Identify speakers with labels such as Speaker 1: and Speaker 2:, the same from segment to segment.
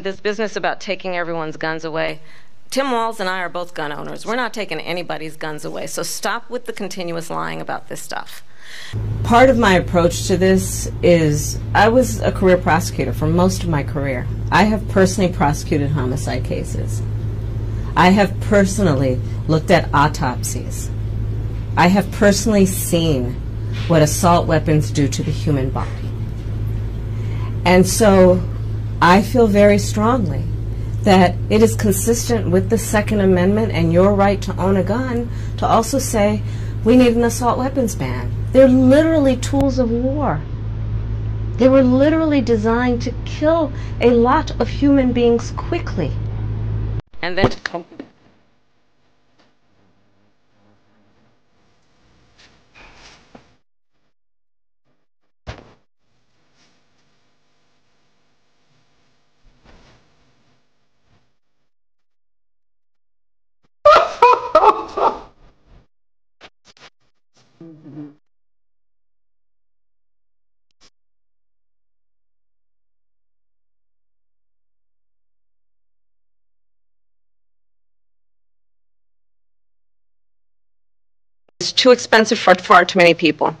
Speaker 1: This business about taking everyone's guns away. Tim Walz and I are both gun owners. We're not taking anybody's guns away, so stop with the continuous lying about this stuff.
Speaker 2: Part of my approach to this is I was a career prosecutor for most of my career. I have personally prosecuted homicide cases. I have personally looked at autopsies. I have personally seen what assault weapons do to the human body. And so I feel very strongly that it is consistent with the Second Amendment and your right to own a gun to also say we need an assault weapons ban. They're literally tools of war. They were literally designed to kill a lot of human beings quickly.
Speaker 1: And then it's too expensive for far too many people.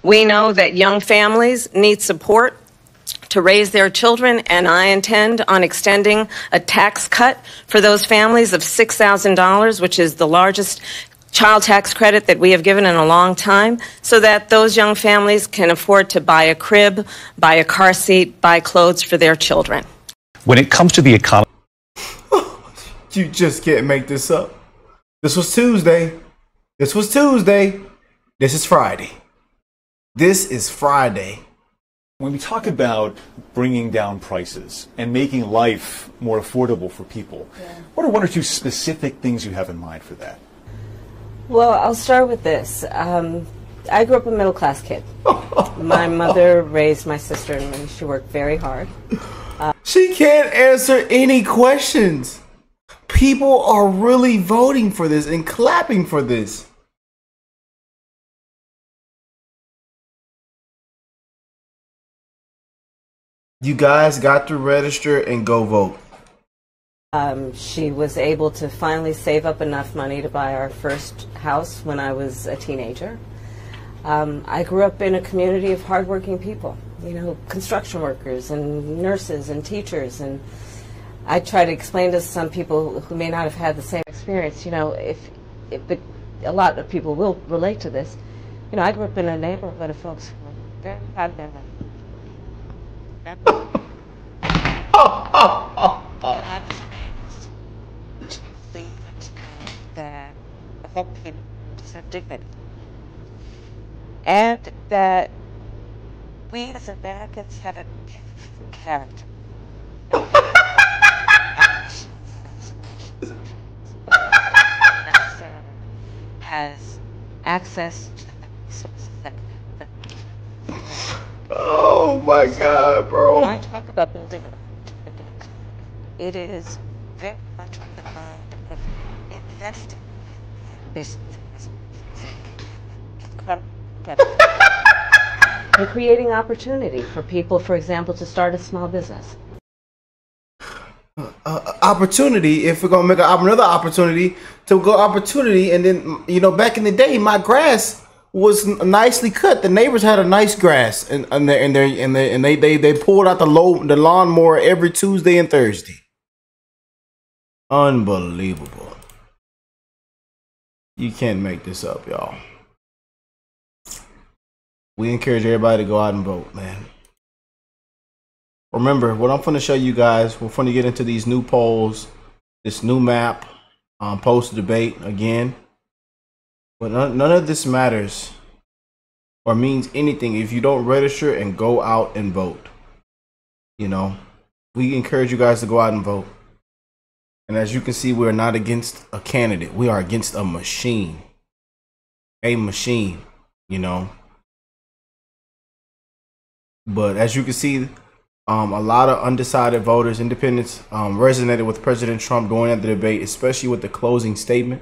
Speaker 1: We know that young families need support to raise their children, and I intend on extending a tax cut for those families of $6,000, which is the largest child tax credit that we have given in a long time, so that those young families can afford to buy a crib, buy a car seat, buy clothes for their children.
Speaker 3: When it comes to the economy,
Speaker 4: you just can't make this up. This was Tuesday. This was Tuesday. This is Friday. This is Friday.
Speaker 3: when we talk about bringing down prices and making life more affordable for people, what are one or two specific things you have in mind for that?
Speaker 2: Well, I'll start with this. I grew up a middle-class kid. My mother raised my sister and me. She worked very hard.
Speaker 4: She can't answer any questions. People are really voting for this and clapping for this. You guys got to register and go vote.
Speaker 2: She was able to finally save up enough money to buy our first house when I was a teenager. I grew up in a community of hardworking people, you know, construction workers and nurses and teachers, and I try to explain to some people who may not have had the same experience, you know, but a lot of people will relate to this. You know, I grew up in a neighborhood of folks who were very proud of their life.
Speaker 5: That hopefully have dignity, and that we as Americans have a character. Has access to the resources that
Speaker 4: Oh my God, bro.
Speaker 5: when I talk about building it is very much on the mind of investing in business.
Speaker 2: And creating opportunity for people, for example, to start a small business.
Speaker 4: Opportunity, if we're gonna make another opportunity to go opportunity, and then, you know, back in the day my grass was nicely cut. The neighbors had a nice grass, and they pulled out the lawnmower every Tuesday and Thursday. Unbelievable. You can't make this up, y'all. We encourage everybody to go out and vote, man. Remember, what I'm going to show you guys, we're going to get into these new polls, this new map, post debate again. But none of this matters or means anything if you don't register and go out and vote. You know, we encourage you guys to go out and vote. And as you can see, we're not against a candidate. We are against a machine. A machine, you know. But as you can see, a lot of undecided voters, independents, resonated with President Trump during the debate, especially with the closing statement.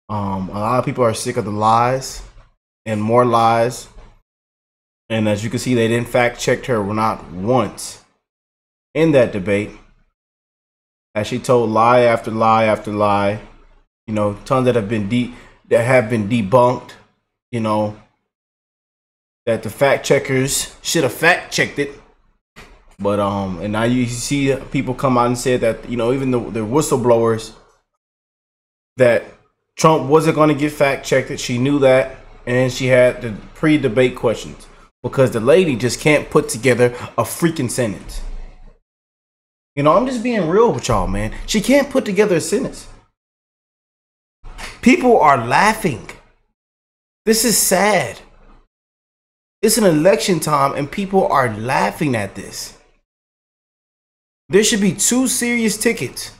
Speaker 4: A lot of people are sick of the lies and more lies. And as you can see, they didn't fact check her not once in that debate. as she told lie after lie after lie. You know, tons that have been debunked. You know, that the fact checkers should have fact checked it. But and now you see people come out and say that, you know, even the whistleblowers, that Trump wasn't going to get fact checked. She knew that, and she had the pre-debate questions because the lady just can't put together a freaking sentence. You know, I'm just being real with y'all, man. She can't put together a sentence. People are laughing. This is sad. It's an election time and people are laughing at this. There should be 2 serious tickets.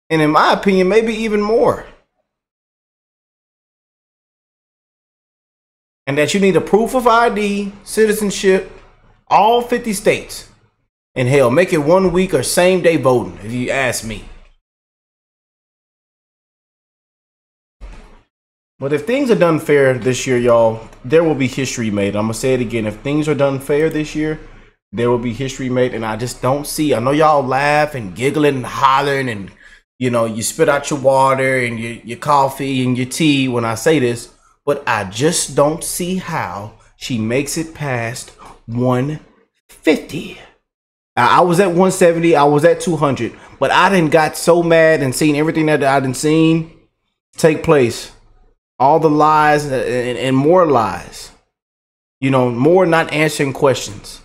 Speaker 4: And in my opinion, maybe even more. And that you need a proof of ID, citizenship, all 50 states. And hell, make it 1 week or same day voting, if you ask me. But if things are done fair this year, y'all, there will be history made. I'm going to say it again. If things are done fair this year, there will be history made. And I just don't see. I know y'all laugh and giggling and hollering and, you know, you spit out your water and your coffee and your tea when I say this. But I just don't see how she makes it past 150. I was at 170. I was at 200. But I done got so mad and seen everything that I done seen take place. All the lies and more lies. You know, more not answering questions.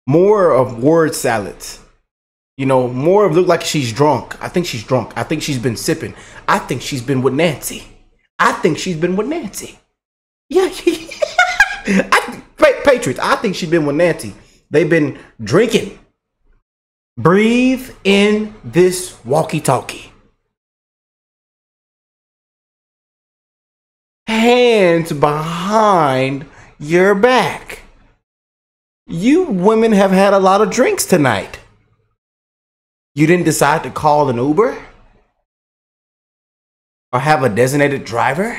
Speaker 4: More of word salads. You know, more of look like she's drunk. I think she's drunk. I think she's been sipping. I think she's been with Nancy. I think she's been with Nancy. Yeah. Patriots, I think she's been with Nancy. They've been drinking. Breathe in this walkie-talkie. Hands behind your back. You women have had a lot of drinks tonight. You didn't decide to call an Uber? Or have a designated driver?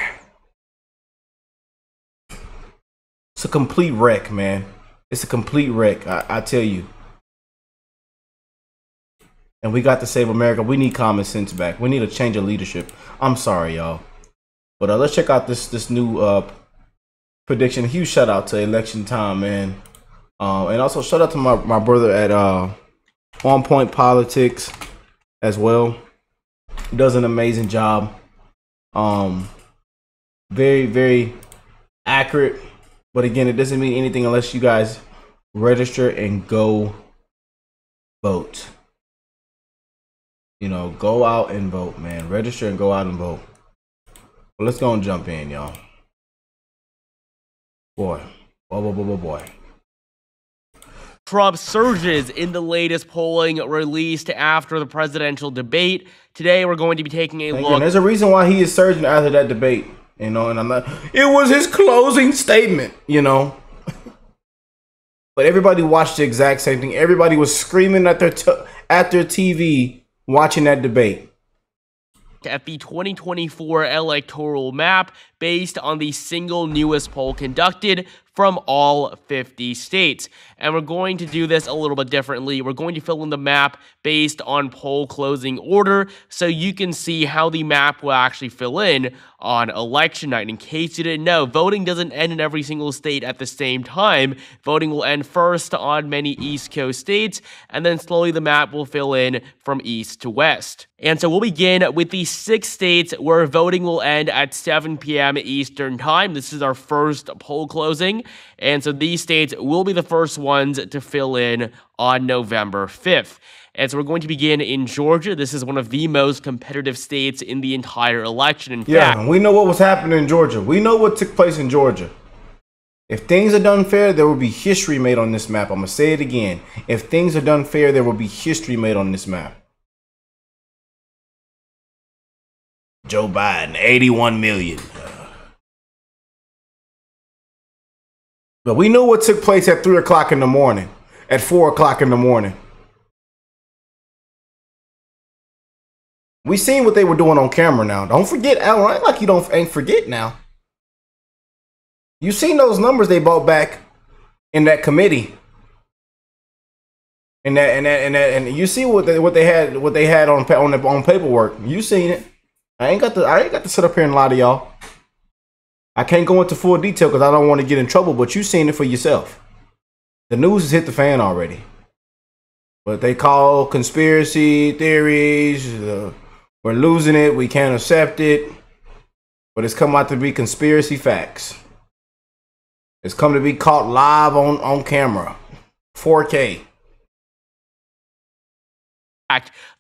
Speaker 4: It's a complete wreck, man. It's a complete wreck, I tell you. And we got to save America. We need common sense back. We need a change of leadership. I'm sorry, y'all. But let's check out this new prediction. Huge shout out to Election Time, man. And also shout out to my brother at On Point Politics as well. He does an amazing job. Very, very accurate. But again, it doesn't mean anything unless you guys register and go vote. You know, go out and vote, man. Register and go out and vote. Well, let's go and jump in, y'all. Boy.
Speaker 6: Trump surges in the latest polling released after the presidential debate. Today, we're going to be taking a look.
Speaker 4: There's a reason why he is surging after that debate, you know, and I'm not. It was his closing statement, you know. But everybody watched the exact same thing. Everybody was screaming at their TV watching that debate.
Speaker 6: At the 2024 electoral map based on the single newest poll conducted from all 50 states. And we're going to do this a little bit differently. We're going to fill in the map based on poll closing order so you can see how the map will actually fill in on election night. In case you didn't know, voting doesn't end in every single state at the same time. Voting will end first on many East Coast states, and then slowly the map will fill in from east to west. And so we'll begin with the 6 states where voting will end at 7 p.m. Eastern Time. This is our first poll closing. And so these states will be the first ones to fill in on November 5th. And so we're going to begin in Georgia. This is one of the most competitive states in the entire election. In fact,
Speaker 4: we know what was happening in Georgia. We know what took place in Georgia. If things are done fair, there will be history made on this map. I'm going to say it again. If things are done fair, there will be history made on this map. Joe Biden, 81 million. But we know what took place at 3 o'clock in the morning, at 4 o'clock in the morning. We seen what they were doing on camera now. Don't forget, Alan, ain't like you ain't forget now. You seen those numbers they brought back in that committee. And you see what they had on paperwork. You seen it. I ain't got to sit up here and lie to y'all. I can't go into full detail because I don't want to get in trouble, but you seen it for yourself. The news has hit the fan already. But they call conspiracy theories. We're losing it. We can't accept it. But it's come out to be conspiracy facts. It's come to be caught live on camera. 4K.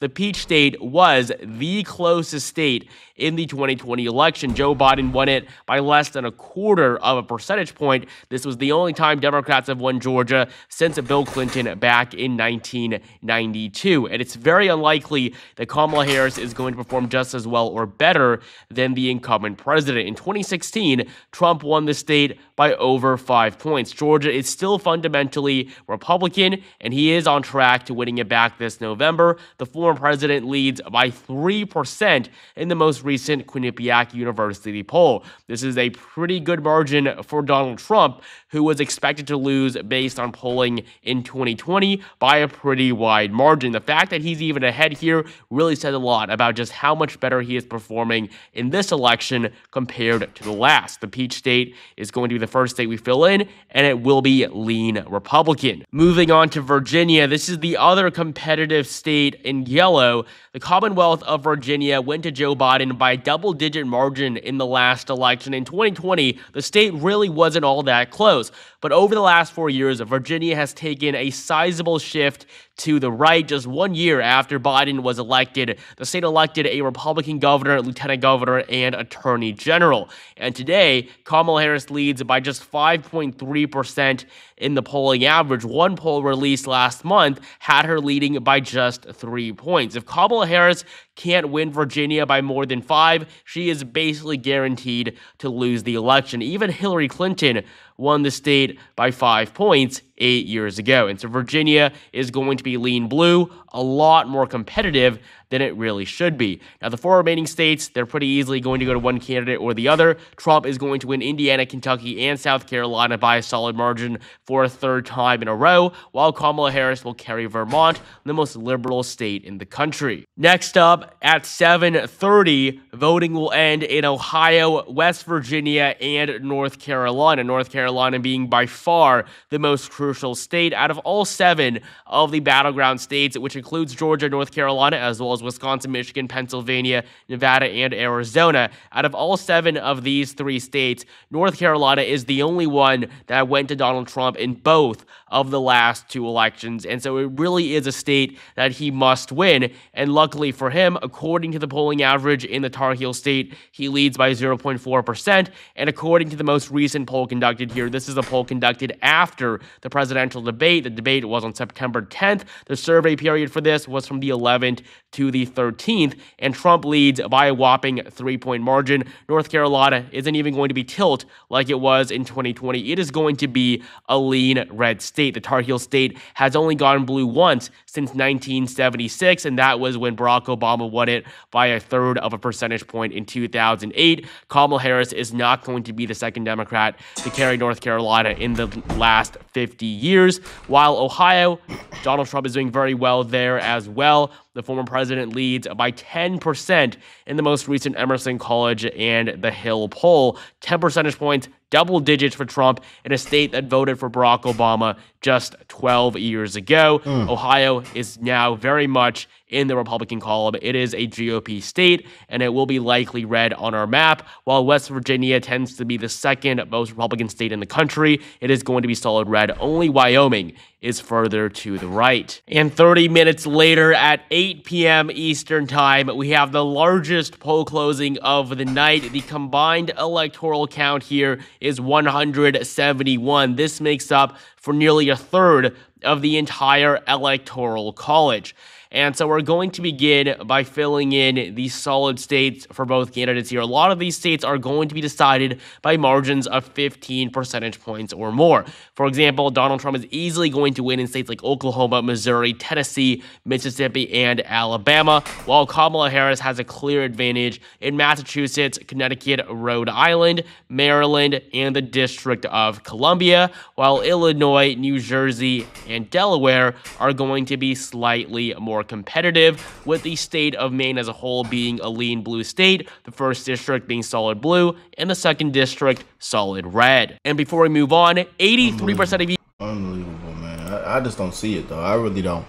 Speaker 6: The Peach State was the closest state in the 2020 election. Joe Biden won it by less than 1/4 of a percentage point. This was the only time Democrats have won Georgia since Bill Clinton back in 1992. And it's very unlikely that Kamala Harris is going to perform just as well or better than the incumbent president. In 2016, Trump won the state by over 5 points. Georgia is still fundamentally Republican, and he is on track to winning it back this November. The former president leads by 3% in the most recent Quinnipiac University poll. This is a pretty good margin for Donald Trump, who was expected to lose based on polling in 2020 by a pretty wide margin. The fact that he's even ahead here really says a lot about just how much better he is performing in this election compared to the last. The Peach State is going to be the first state we fill in, and it will be lean Republican. Moving on to Virginia, this is the other competitive state in yellow. The Commonwealth of Virginia went to Joe Biden by a double-digit margin in the last election. In 2020, the state really wasn't all that close. But over the last 4 years, Virginia has taken a sizable shift to the right. Just 1 year after Biden was elected, the state elected a Republican governor, lieutenant governor, and attorney general. And today, Kamala Harris leads by just 5.3% in the polling average. One poll released last month had her leading by just 3 points. If Kamala Harris can't win Virginia by more than 5, she is basically guaranteed to lose the election. Even Hillary Clinton won the state by 5 points 8 years ago. And so Virginia is going to be lean blue, a lot more competitive than it really should be. Now, the 4 remaining states, they're pretty easily going to go to one candidate or the other. Trump is going to win Indiana, Kentucky, and South Carolina by a solid margin for a 3rd time in a row, while Kamala Harris will carry Vermont, the most liberal state in the country. Next up, at 7:30, voting will end in Ohio, West Virginia, and North Carolina. North Carolina being by far the most crucial state out of all 7 of the battleground states, which includes Georgia, North Carolina, as well as Wisconsin, Michigan, Pennsylvania, Nevada, and Arizona. Out of all 7 of these 3 states, North Carolina is the only one that went to Donald Trump in both of the last 2 elections. And so it really is a state that he must win. And luckily for him, according to the polling average in the Tar Heel state, he leads by 0.4%. And according to the most recent poll conducted here, this is a poll conducted after the presidential debate. The debate was on September 10th. The survey period for this was from the 11th to the 13th, and Trump leads by a whopping 3-point margin. North Carolina isn't even going to be tilt like it was in 2020. It is going to be a lean red state. The Tar Heel state has only gone blue once since 1976, and that was when Barack Obama won it by a 1/3 of a percentage point in 2008. Kamala Harris is not going to be the second Democrat to carry North Carolina in the last 50 years. While Ohio, Donald Trump is doing very well there as well. The former president leads by 10% in the most recent Emerson College and the Hill poll. 10 percentage points, double digits for Trump in a state that voted for Barack Obama just 12 years ago. Ohio is now very much in the Republican column. It is a GOP state, and it will be likely red on our map. While West Virginia tends to be the second most Republican state in the country, it is going to be solid red. Only Wyoming is further to the right. And 30 minutes later at 8 p.m. Eastern Time, we have the largest poll closing of the night. The combined electoral count here is 171. This makes up for nearly 1/3 of the entire electoral college. And so we're going to begin by filling in the solid states for both candidates here. A lot of these states are going to be decided by margins of 15 percentage points or more. For example, Donald Trump is easily going to win in states like Oklahoma, Missouri, Tennessee, Mississippi, and Alabama, while Kamala Harris has a clear advantage in Massachusetts, Connecticut, Rhode Island, Maryland, and the District of Columbia, while Illinois, New Jersey, and Delaware are going to be slightly more competitive, with the state of Maine as a whole being a lean blue state, the 1st district being solid blue, and the 2nd district solid red. And before we move on, 83% of you...
Speaker 4: Unbelievable, man. I just don't see it, though. I really don't.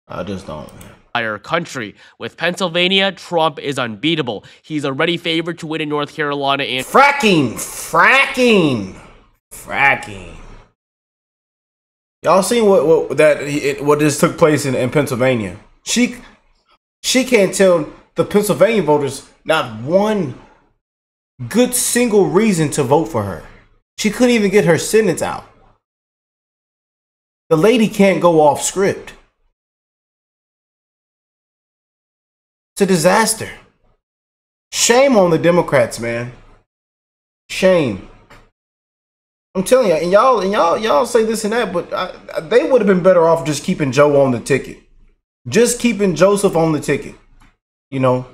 Speaker 4: I just don't, man.
Speaker 6: Entire country. With Pennsylvania, Trump is unbeatable. He's already favored to win in North Carolina and
Speaker 4: fracking. Y'all seen what this took place in Pennsylvania? She can't tell the Pennsylvania voters not one good single reason to vote for her. She couldn't even get her sentence out. The lady can't go off script. It's a disaster. Shame on the Democrats, man. Shame. I'm telling you, and y'all say this and that, but they would have been better off just keeping Joe on the ticket. Just keeping Joseph on the ticket. You know.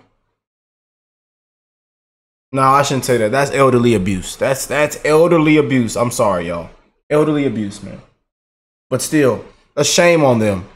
Speaker 4: No, I shouldn't say that. That's elderly abuse. That's elderly abuse. I'm sorry, y'all. Elderly abuse, man. But still, a shame on them.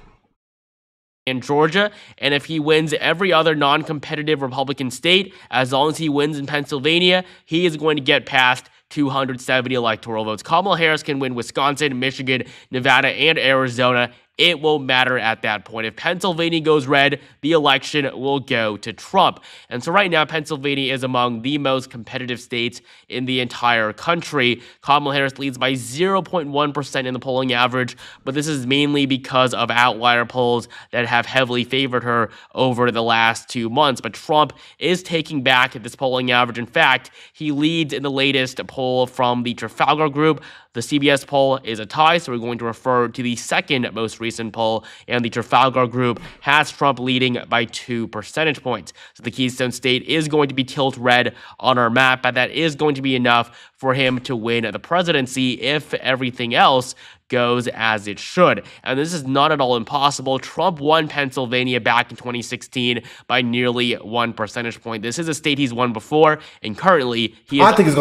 Speaker 6: In Georgia, and if he wins every other non-competitive Republican state, as long as he wins in Pennsylvania, he is going to get past 270 electoral votes. Kamala Harris can win Wisconsin, Michigan, Nevada, and Arizona. It won't matter at that point. If Pennsylvania goes red, the election will go to Trump. And so right now, Pennsylvania is among the most competitive states in the entire country. Kamala Harris leads by 0.1% in the polling average, but this is mainly because of outlier polls that have heavily favored her over the last 2 months. But Trump is taking back this polling average. In fact, he leads in the latest poll from the Trafalgar Group. The CBS poll is a tie, so we're going to refer to the second most recent poll, and the Trafalgar Group has Trump leading by 2 percentage points. So the Keystone State is going to be tilt red on our map, but that is going to be enough for him to win the presidency if everything else goes as it should. And this is not at all impossible. Trump won Pennsylvania back in 2016 by nearly 1 percentage point. This is a state he's won before, and currently he is...
Speaker 4: I think it's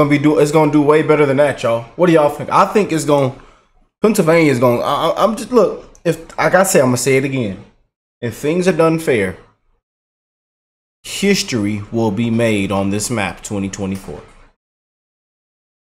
Speaker 4: gonna do way better than that, y'all. What do y'all think? I think it's going... Pennsylvania is going... I'm just... Look, if like I say, I'm gonna say it again. If things are done fair, history will be made on this map 2024.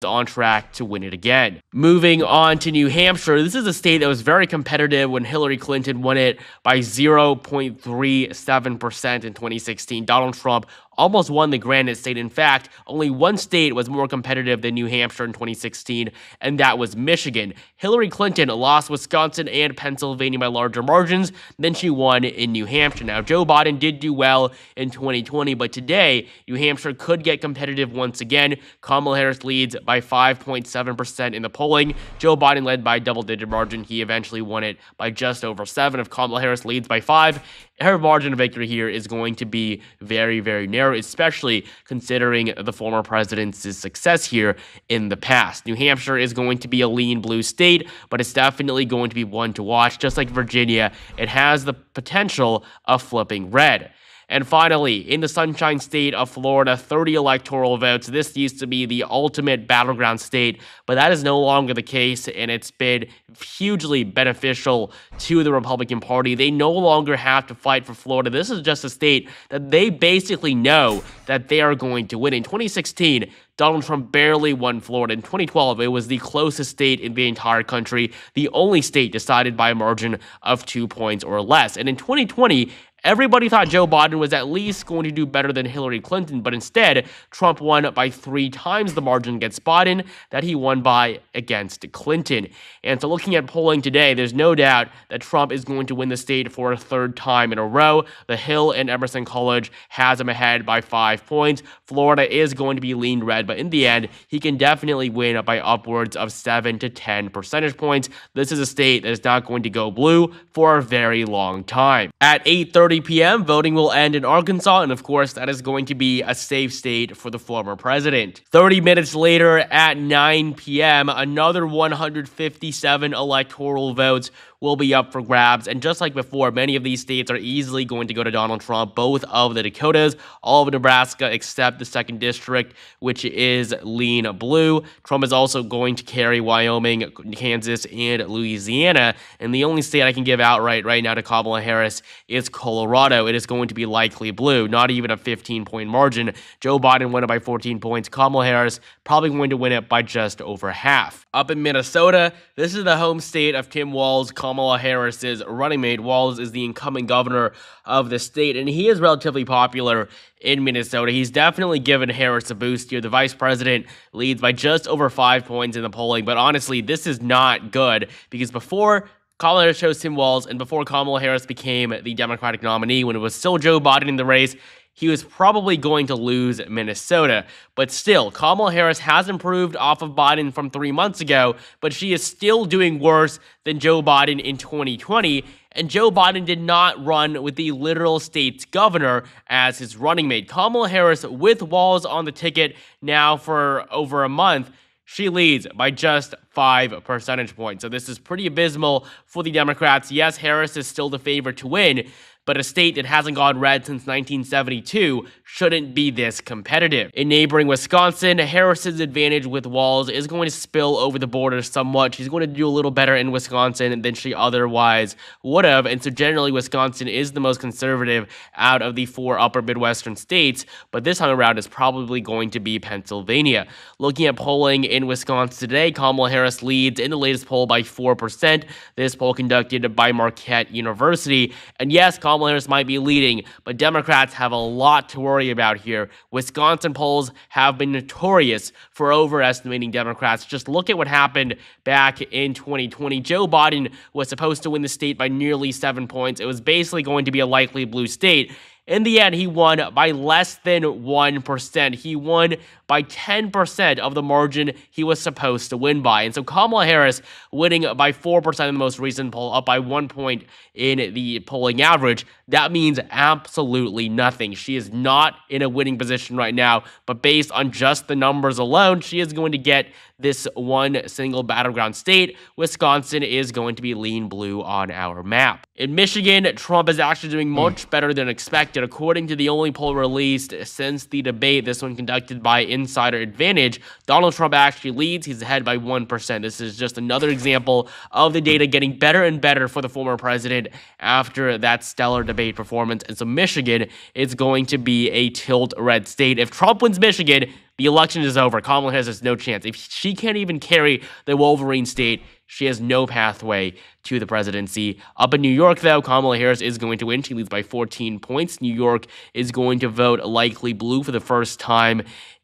Speaker 6: On track to win it again. Moving on to New Hampshire, this is a state that was very competitive when Hillary Clinton won it by 0.37% in 2016. Donald Trump almost won the Granite State. In fact, only one state was more competitive than New Hampshire in 2016, and that was Michigan. Hillary Clinton lost Wisconsin and Pennsylvania by larger margins than she won in New Hampshire. Now, Joe Biden did do well in 2020, but today, New Hampshire could get competitive once again. Kamala Harris leads by 5.7% in the polling. Joe Biden led by a double-digit margin. He eventually won it by just over 7. If Kamala Harris leads by 5, her margin of victory here is going to be very, very narrow, especially considering the former president's success here in the past. New Hampshire is going to be a lean blue state, but it's definitely going to be one to watch. Just like Virginia, it has the potential of flipping red. And finally, in the Sunshine State of Florida, 30 electoral votes. This used to be the ultimate battleground state, but that is no longer the case, and it's been hugely beneficial to the Republican Party. They no longer have to fight for Florida. This is just a state that they basically know that they are going to win. In 2016, Donald Trump barely won Florida. In 2012, it was the closest state in the entire country, the only state decided by a margin of 2 points or less. And in 2020, everybody thought Joe Biden was at least going to do better than Hillary Clinton, but instead, Trump won by 3 times the margin against Biden that he won by against Clinton. And so looking at polling today, there's no doubt that Trump is going to win the state for a 3rd time in a row. The Hill and Emerson College has him ahead by 5 points. Florida is going to be lean red, but in the end, he can definitely win by upwards of 7 to 10 percentage points. This is a state that is not going to go blue for a very long time. At 8:30 p.m., voting will end in Arkansas, and of course, that is going to be a safe state for the former president. 30 minutes later, at 9 p.m., another 157 electoral votes will be up for grabs. And just like before, many of these states are easily going to go to Donald Trump, both of the Dakotas, all of Nebraska, except the 2nd District, which is lean blue. Trump is also going to carry Wyoming, Kansas, and Louisiana. And the only state I can give outright right now to Kamala Harris is Colorado. It is going to be likely blue, not even a 15-point margin. Joe Biden won it by 14 points. Kamala Harris probably going to win it by just over half. Up in Minnesota, this is the home state of Tim Walz, Kamala Harris's running mate. Walz is the incoming governor of the state, and he is relatively popular in Minnesota. He's definitely given Harris a boost here. The vice president leads by just over 5 points in the polling, but honestly, this is not good because before Kamala Harris chose Tim Walz and before Kamala Harris became the Democratic nominee, when it was still Joe Biden in the race, he was probably going to lose Minnesota. But still, Kamala Harris has improved off of Biden from 3 months ago, but she is still doing worse than Joe Biden in 2020. And Joe Biden did not run with the literal state's governor as his running mate. Kamala Harris, with Walz on the ticket now for over a month, she leads by just 5 percentage points. So this is pretty abysmal for the Democrats. Yes, Harris is still the favorite to win, but a state that hasn't gone red since 1972 shouldn't be this competitive. In neighboring Wisconsin, Harris's advantage with Walz is going to spill over the border somewhat. She's going to do a little better in Wisconsin than she otherwise would have, and so generally Wisconsin is the most conservative out of the 4 upper Midwestern states, but this time around is probably going to be Pennsylvania. Looking at polling in Wisconsin today, Kamala Harris leads in the latest poll by 4%. This poll conducted by Marquette University, and yes, Kamala Harris might be leading, but Democrats have a lot to worry about here. Wisconsin polls have been notorious for overestimating Democrats. Just look at what happened back in 2020. Joe Biden was supposed to win the state by nearly 7 points. It was basically going to be a likely blue state. In the end, he won by less than 1%. He won by 10% of the margin he was supposed to win by. And so Kamala Harris winning by 4% in the most recent poll, up by 1 point in the polling average. That means absolutely nothing. She is not in a winning position right now, but based on just the numbers alone, she is going to get this one single battleground state. Wisconsin is going to be lean blue on our map. In Michigan, Trump is actually doing much better than expected. According to the only poll released since the debate, this one conducted by Insider Advantage, Donald Trump actually leads. He's ahead by 1%. This is just another example of the data getting better and better for the former president after that stellar debate performance. And so Michigan is going to be a tilt red state. If Trump wins Michigan, the election is over. Kamala Harris has no chance. If she can't even carry the Wolverine state, she has no pathway to the presidency. Up in New York, though, Kamala Harris is going to win. She leads by 14 points. New York is going to vote likely blue for the first time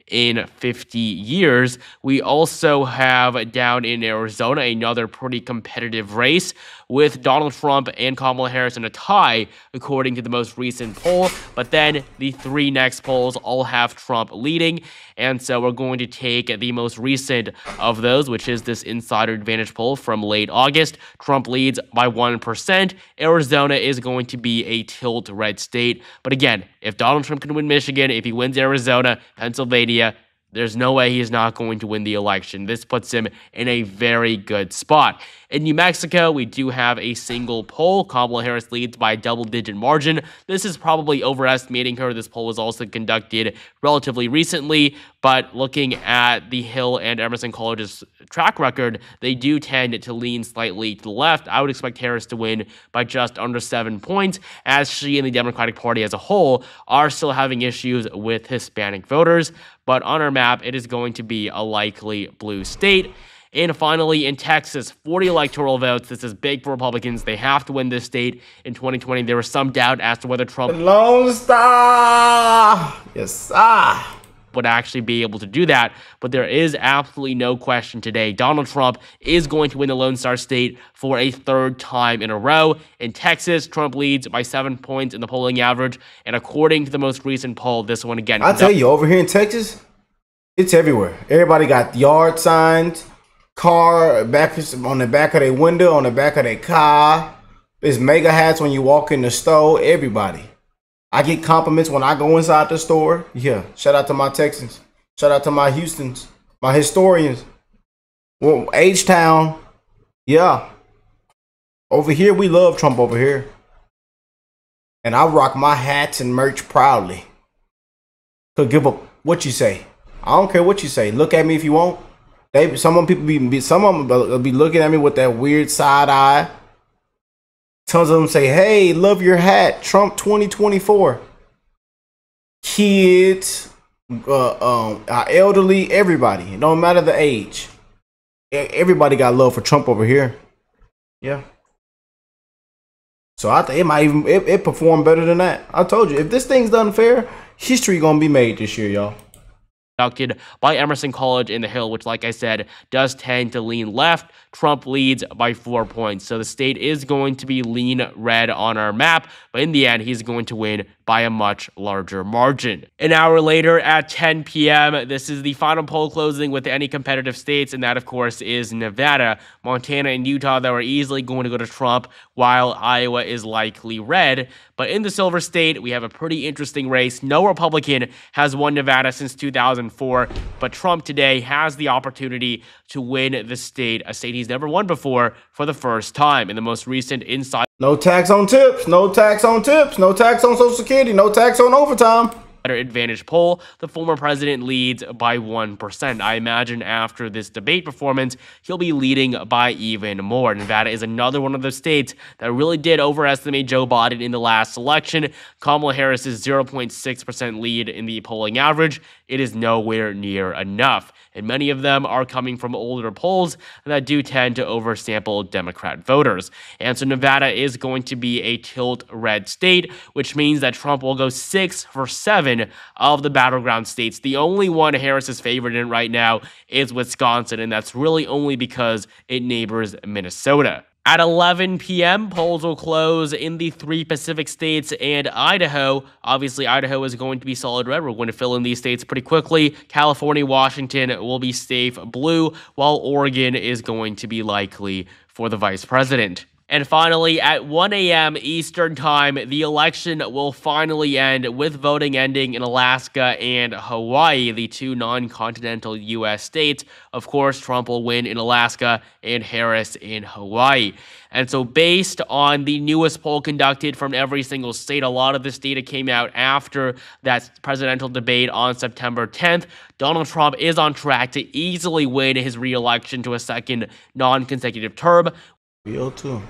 Speaker 6: in 50 years. We also have down in Arizona another pretty competitive race with Donald Trump and Kamala Harris in a tie, according to the most recent poll. But then the 3 next polls all have Trump leading. And so we're going to take the most recent of those, which is this Insider Advantage poll from late August. Trump leads by 1%. Arizona is going to be a tilt red state. But again, if Donald Trump can win Michigan, if he wins Arizona, Pennsylvania, there's no way he is not going to win the election. This puts him in a very good spot. In New Mexico, we do have a single poll. Kamala Harris leads by a double-digit margin. This is probably overestimating her. This poll was also conducted relatively recently, but looking at the Hill and Emerson College's track record, they do tend to lean slightly to the left. I would expect Harris to win by just under 7 points, as she and the Democratic Party as a whole are still having issues with Hispanic voters. But on our map, it is going to be a likely blue state. And finally, in Texas, 40 electoral votes. This is big for Republicans. They have to win this state in 2020. There was some doubt as to whether Trump
Speaker 4: Lone Star, yes, sir,
Speaker 6: would actually be able to do that. But there is absolutely no question today. Donald Trump is going to win the Lone Star State for a 3rd time in a row. In Texas, Trump leads by 7 points in the polling average. And according to the most recent poll, this one again.
Speaker 4: I tell you, over here in Texas, it's everywhere. Everybody got yard signs, car back on the back of their window, on the back of their car. There's mega hats when you walk in the store. Everybody. I get compliments when I go inside the store. Yeah, shout out to my Texans. Shout out to my Houstons, my historians. Well, H-Town. Yeah. Over here, we love Trump over here. And I rock my hats and merch proudly. Could give up what you say. I don't care what you say. Look at me if you want. Some of them will be looking at me with that weird side eye. Tons of them say, "Hey, love your hat, Trump 2024." Kids, elderly, everybody. It don't matter the age. Everybody got love for Trump over here. Yeah. So I think it might even it performed better than that. I told you, if this thing's done fair, history gonna be made this year, y'all.
Speaker 6: Conducted by Emerson College in the Hill, which, like I said, does tend to lean left. Trump leads by 4 points. So the state is going to be lean red on our map, but in the end, he's going to win by a much larger margin. An hour later at 10 p.m., this is the final poll closing with any competitive states, and that, of course, is Nevada, Montana, and Utah that are easily going to go to Trump, while Iowa is likely red. But in the Silver State, we have a pretty interesting race. No Republican has won Nevada since 2004, but Trump today has the opportunity to win the state, a state he's never won before, for the first time in the most recent inside.
Speaker 4: No tax on tips, no tax on tips, no tax on Social Security, no tax on overtime.
Speaker 6: Advantage poll, the former president leads by 1%. I imagine after this debate performance, he'll be leading by even more. Nevada is another one of those states that really did overestimate Joe Biden in the last election. Kamala Harris's 0.6% lead in the polling average, it is nowhere near enough. And many of them are coming from older polls that do tend to oversample Democrat voters. And so Nevada is going to be a tilt red state, which means that Trump will go 6 for 7 of the battleground states. The only one Harris is favored in right now is Wisconsin, and that's really only because it neighbors Minnesota. At 11 p.m., polls will close in the 3 Pacific states and Idaho. Obviously, Idaho is going to be solid red. We're going to fill in these states pretty quickly. California, Washington will be safe blue, while Oregon is going to be likely for the vice president. And finally, at 1 a.m. Eastern Time, the election will finally end, with voting ending in Alaska and Hawaii, the 2 non-continental U.S. states. Of course, Trump will win in Alaska and Harris in Hawaii. And so based on the newest poll conducted from every single state, a lot of this data came out after that presidential debate on September 10th. Donald Trump is on track to easily win his re-election to a second non-consecutive term.
Speaker 4: Real too.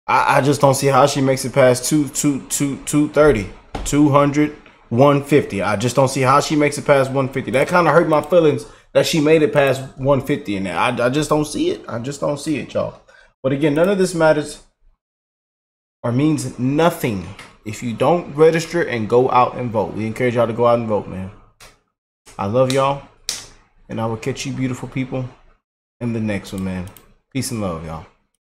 Speaker 4: I just don't see how she makes it past 230, 200, 150. I just don't see how she makes it past 150. That kind of hurt my feelings that she made it past 150 in there. I just don't see it. I just don't see it, y'all. But again, none of this matters or means nothing if you don't register and go out and vote. We encourage y'all to go out and vote, man. I love y'all, and I will catch you beautiful people in the next one, man. Peace and love, y'all.